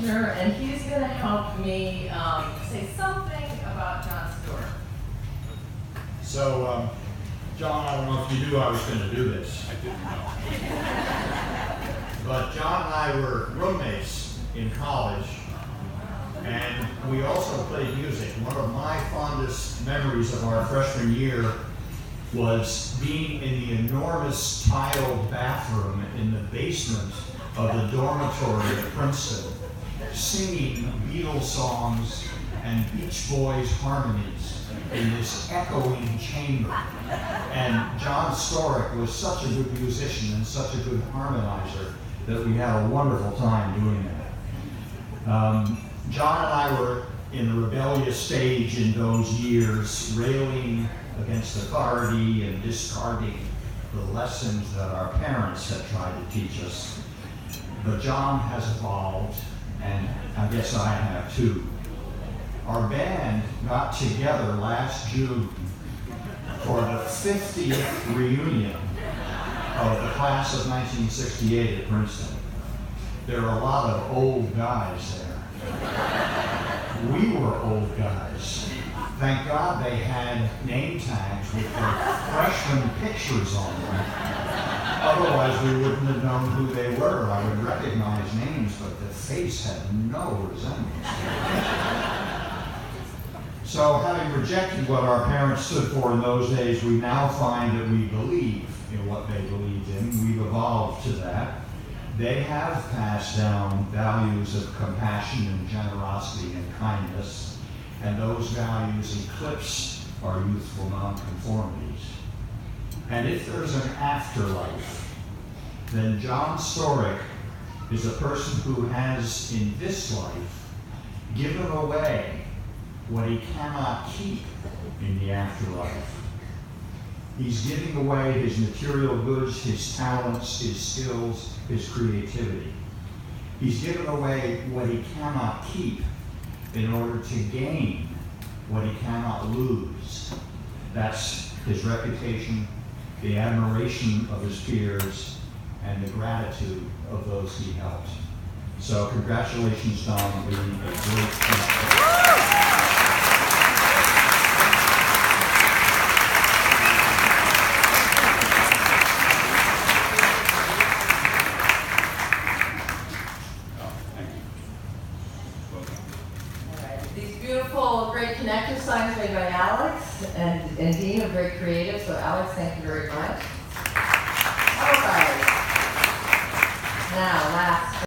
Kushner, and he's going to help me say something about John Storyk. So, John, I don't know if you knew I was going to do this. I didn't know. But John and I were roommates in college, and we also played music. One of my fondest memories of our freshman year was being in the enormous tiled bathroom in the basement of the dormitory at Princeton, singing Beatles songs and Beach Boys harmonies in this echoing chamber. And John Storyk was such a good musician and such a good harmonizer that we had a wonderful time doing that. John and I were in a rebellious stage in those years, railing against authority and discarding the lessons that our parents had tried to teach us. But John has evolved, and I guess I have too. Our band got together last June for the 50th reunion of the class of 1968 at Princeton. There are a lot of old guys there. We were old guys. Thank God they had name tags with their freshman pictures on them. Otherwise, we wouldn't have known who they were. I would recognize names, but the face had no resemblance. So, having rejected what our parents stood for in those days, we now find that we believe in what they believed in. We've evolved to that. They have passed down values of compassion and generosity and kindness, and those values eclipse our youthful nonconformities. And if there's an afterlife, then John Storyk is a person who has, in this life, given away what he cannot keep in the afterlife. He's giving away his material goods, his talents, his skills, his creativity. He's given away what he cannot keep in order to gain what he cannot lose. That's his reputation, the admiration of his peers, and the gratitude of those he helped. So congratulations, Don, on being a great champion. Great connective signs made by Alex and Dean are very creative, so Alex, thank you very much. All right. Now, last